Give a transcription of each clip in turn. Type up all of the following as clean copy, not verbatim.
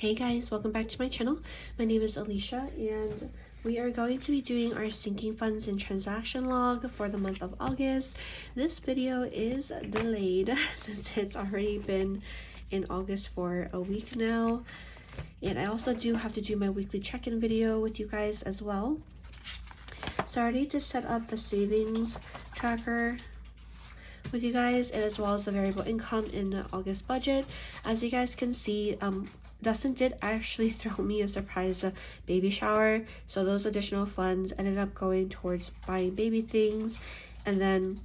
Hey guys, welcome back to my channel. My name is Alicia and we are going to be doing our sinking funds and transaction log for the month of August. This video is delayed since it's already been in August for a week now. And I also do have to do my weekly check-in video with you guys as well. So I already just set up the savings tracker with you guys, and as well as the variable income in the August budget. As you guys can see, Dustin did actually throw me a surprise baby shower, so those additional funds ended up going towards buying baby things. And then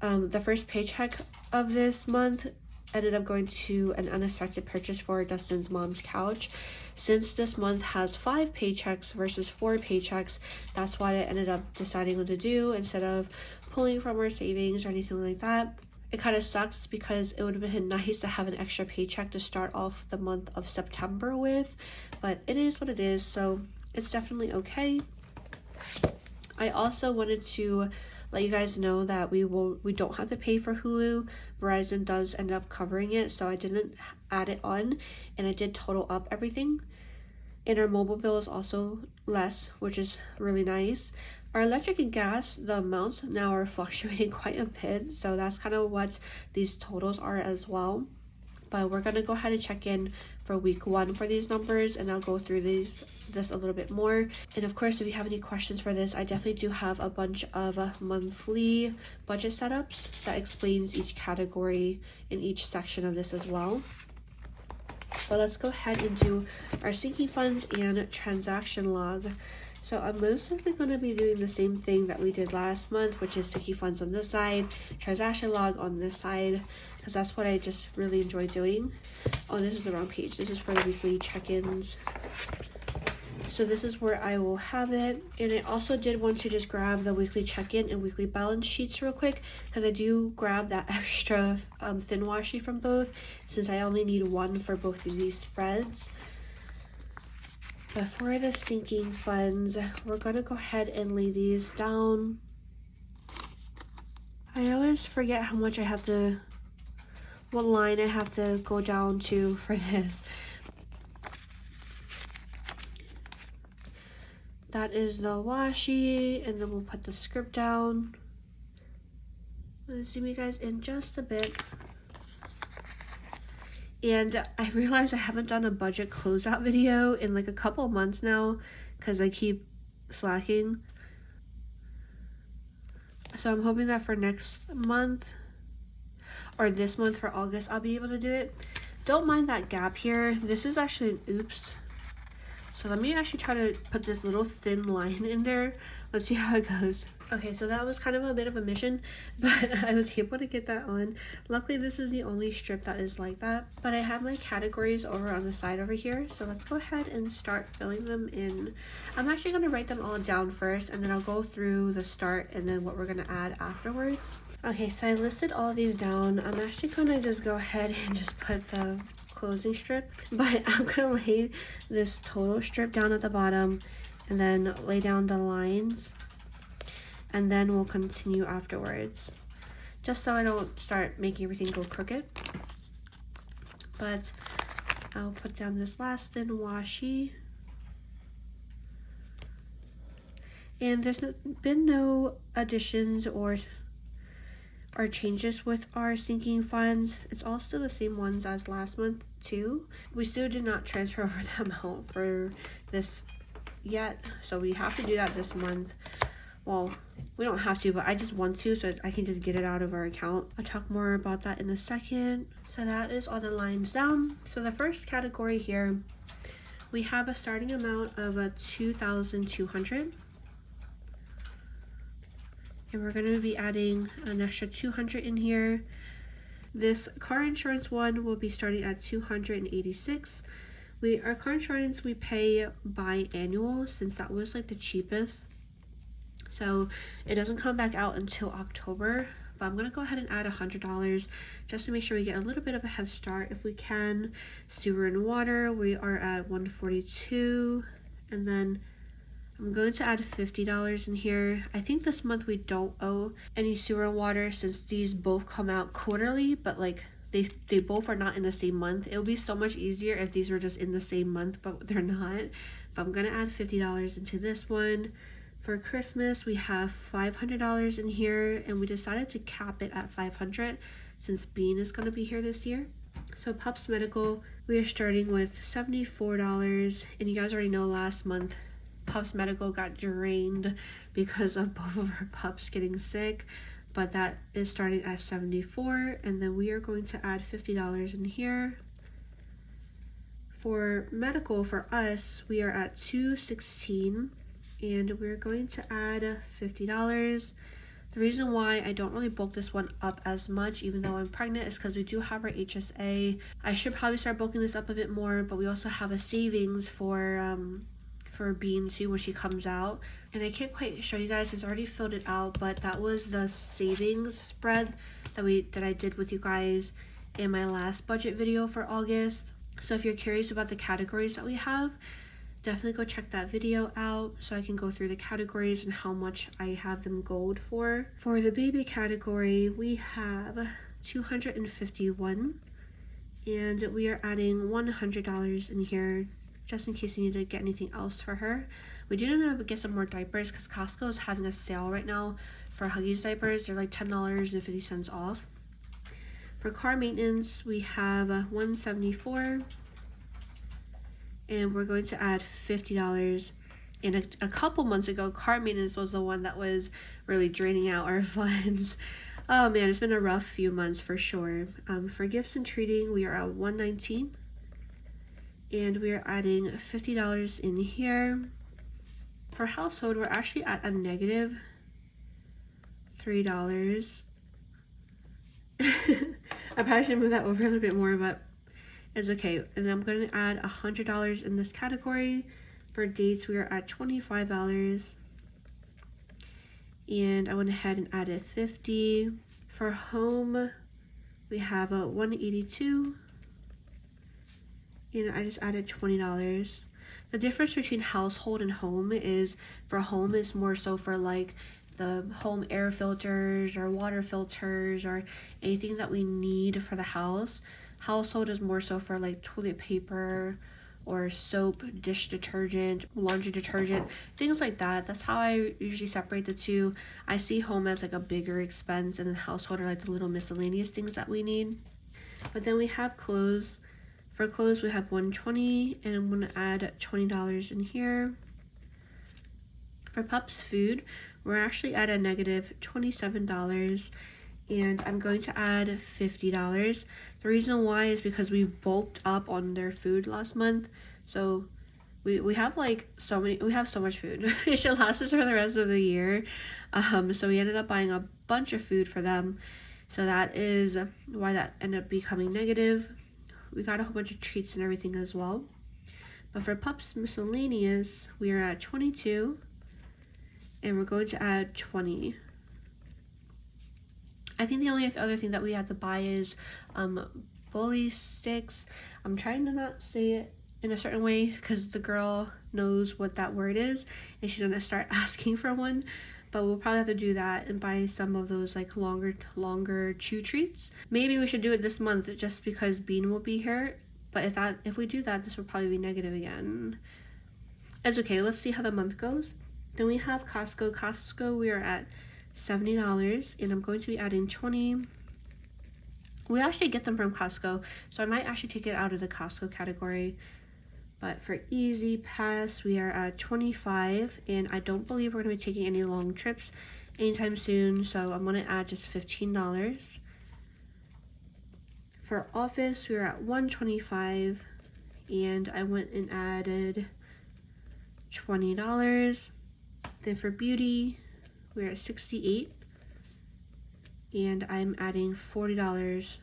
the first paycheck of this month ended up going to an unexpected purchase for Dustin's mom's couch. Since this month has 5 paychecks versus 4 paychecks, that's what I ended up deciding what to do instead of pulling from our savings or anything like that. It kind of sucks because it would have been nice to have an extra paycheck to start off the month of September with, but it is what it is, so it's definitely okay. I also wanted to let you guys know that we don't have to pay for Hulu. Verizon does end up covering it, so I didn't add it on, and I did total up everything. And our mobile bill is also less, which is really nice. Our electric and gas, the amounts now are fluctuating quite a bit, so that's kind of what these totals are as well. But we're going to go ahead and check in for week 1 for these numbers, and I'll go through this a little bit more. And of course, if you have any questions for this, I definitely do have a bunch of monthly budget setups that explains each category in each section of this as well. So let's go ahead and do our sinking funds and transaction log. So I'm most likely going to be doing the same thing that we did last month, which is sinking funds on this side, transaction log on this side, because that's what I just really enjoy doing. Oh, this is the wrong page. This is for the weekly check-ins. So this is where I will have it. And I also did want to just grab the weekly check-in and weekly balance sheets real quick, because I do grab that extra thin washi from both, since I only need one for both of these spreads. But for the sinking funds, we're going to go ahead and lay these down. I always forget how much I have to, what line I have to go down to for this. That is the washi, and then we'll put the script down. I'll zoom you guys in just a bit. And I realized I haven't done a budget closeout video in like a couple months now because I keep slacking. So I'm hoping that for next month or this month for August, I'll be able to do it. Don't mind that gap here. This is actually an oops. So let me actually try to put this little thin line in there. Let's see how it goes. Okay, so that was kind of a bit of a mission, but I was able to get that on. Luckily, this is the only strip that is like that. But I have my categories over on the side over here. So let's go ahead and start filling them in. I'm actually going to write them all down first, and then I'll go through the start and then what we're going to add afterwards. Okay, so I listed all these down. I'm actually going to just go ahead and just put the closing strip, but I'm gonna lay this total strip down at the bottom and then lay down the lines, and then we'll continue afterwards, just so I don't start making everything go crooked. But I'll put down this last thin washi, and there's been no additions or changes with our sinking funds. It's all still the same ones as last month too. We still did not transfer over the amount for this yet, so we have to do that this month. Well, we don't have to, but I just want to, so I can just get it out of our account. I'll talk more about that in a second. So that is all the lines down. So the first category here, we have a starting amount of $2,200. And we're going to be adding an extra $200 in here. This car insurance one will be starting at $286. Our car insurance we pay biannual, since that was like the cheapest. So it doesn't come back out until October. But I'm going to go ahead and add $100 just to make sure we get a little bit of a head start if we can. Sewer and water, we are at $142. And then I'm going to add $50 in here. I think this month we don't owe any sewer and water, since these both come out quarterly, but like they both are not in the same month. It would be so much easier if these were just in the same month, but they're not. But I'm gonna add $50 into this one. For Christmas, we have $500 in here, and we decided to cap it at $500 since Bean is gonna be here this year. So Pups Medical, we are starting with $74, and you guys already know last month Pups Medical got drained because of both of our pups getting sick, but that is starting at $74, and then we are going to add $50 in here. For medical, for us, we are at $216, and we're going to add $50. The reason why I don't really bulk this one up as much, even though I'm pregnant, is because we do have our HSA. I should probably start bulking this up a bit more, but we also have a savings for Bean too when she comes out. And I can't quite show you guys, it's already filled it out, but that was the savings spread that I did with you guys in my last budget video for August. So if you're curious about the categories that we have, definitely go check that video out so I can go through the categories and how much I have them gold for. For the baby category, we have $251, and we are adding $100 in here just in case we need to get anything else for her. We do need to get some more diapers because Costco is having a sale right now for Huggies diapers. They're like $10.50 off. For car maintenance, we have $174, and we're going to add $50. And a couple months ago, car maintenance was the one that was really draining out our funds. Oh man, it's been a rough few months for sure. For gifts and treating, we are at $119, and we are adding $50 in here. For household, we're actually at a negative $3. I probably should move that over a little bit more, but it's okay. And I'm going to add $100 in this category. For dates, we are at $25, and I went ahead and added $50. For home, we have a $182, and I just added $20. The difference between household and home is, for home is more so for like the home air filters or water filters or anything that we need for the house. Household is more so for like toilet paper or soap, dish detergent, laundry detergent, things like that. That's how I usually separate the two. I see home as like a bigger expense, and then household are like the little miscellaneous things that we need. But then we have clothes. For clothes, we have $120, and I'm going to add $20 in here. For pups food, we're actually at a negative $27, and I'm going to add $50. The reason why is because we bulked up on their food last month, so we have like we have so much food. It should last us for the rest of the year. So we ended up buying a bunch of food for them, so that is why that ended up becoming negative. We got a whole bunch of treats and everything as well. But for pups miscellaneous, we are at $22, and we're going to add $20. I think the only other thing that we had to buy is bully sticks. I'm trying to not say it in a certain way because the girl knows what that word is and she's gonna start asking for one. But we'll probably have to do that and buy some of those like longer chew treats. Maybe we should do it this month just because Bean will be here. But if we do that, this will probably be negative again. It's okay. Let's see how the month goes. Then we have Costco. Costco, we are at $70, and I'm going to be adding $20. We actually get them from Costco, so I might actually take it out of the Costco category. But for Easy Pass, we are at $25, and I don't believe we're going to be taking any long trips anytime soon, so I'm going to add just $15. For Office, we are at $125, and I went and added $20. Then for Beauty, we're at $68, and I'm adding $40.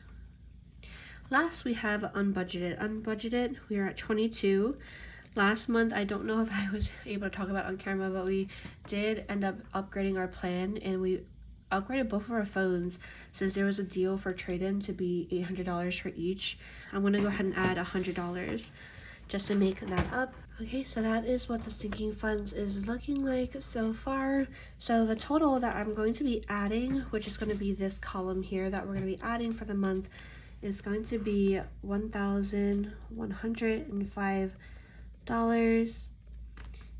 Last, we have unbudgeted. Unbudgeted, we are at $22. Last month, I don't know if I was able to talk about it on camera, but we did end up upgrading our plan, and we upgraded both of our phones since there was a deal for trade-in to be $800 for each. I'm going to go ahead and add $100 just to make that up. Okay, so that is what the sinking funds is looking like so far. So the total that I'm going to be adding, which is going to be this column here that we're going to be adding for the month, is going to be $1,105.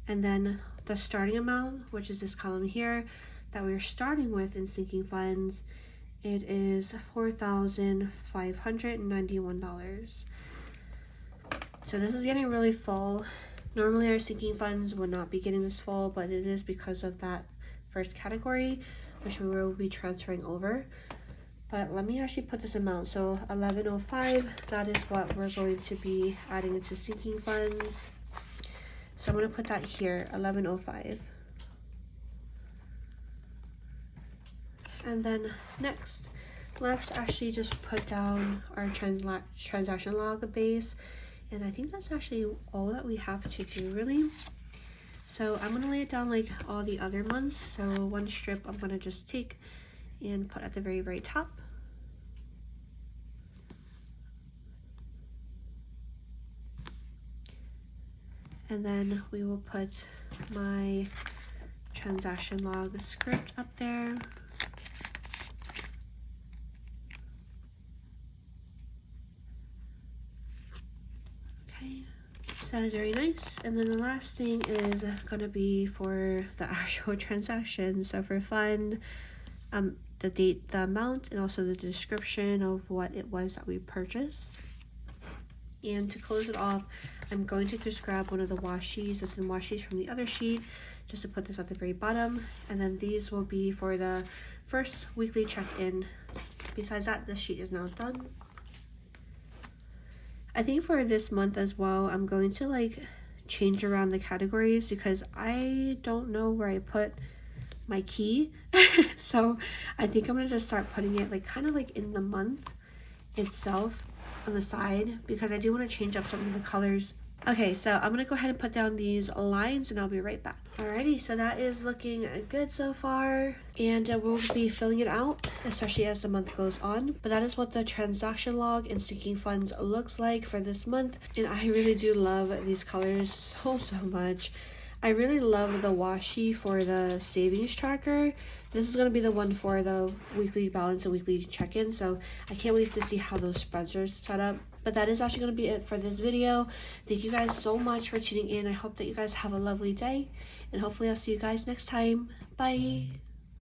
And then the starting amount, which is this column here that we're starting with in sinking funds, it is $4,591. So this is getting really full. Normally our sinking funds would not be getting this full, but it is because of that first category, which we will be transferring over. But let me actually put this amount. So 1105, that is what we're going to be adding into sinking funds. So I'm going to put that here, 1105. And then next, let's actually just put down our transaction log base. And I think that's actually all that we have to do, really. So I'm going to lay it down like all the other months. So one strip I'm going to just take and put at the very, very top. And then we will put my transaction log script up there. Okay, so that is very nice. And then the last thing is gonna be for the actual transaction. So for fund, the date, the amount, and also the description of what it was that we purchased. And to close it off, I'm going to just grab one of the washies, and washies from the other sheet, just to put this at the very bottom. And then these will be for the first weekly check-in. Besides that, this sheet is now done. I think for this month as well, I'm going to like change around the categories because I don't know where I put my key. So I think I'm gonna just start putting it like kind of like in the month itself on the side, because I do want to change up some of the colors. Okay, so I'm gonna go ahead and put down these lines and I'll be right back. Alrighty, so that is looking good so far, and we'll be filling it out, especially as the month goes on. But that is what the transaction log and sinking funds looks like for this month, and I really do love these colors so much. I really love the washi for the savings tracker. This is going to be the one for the weekly balance and weekly check-in, so I can't wait to see how those spreads are set up. But that is actually going to be it for this video. Thank you guys so much for tuning in. I hope that you guys have a lovely day, and hopefully I'll see you guys next time. Bye!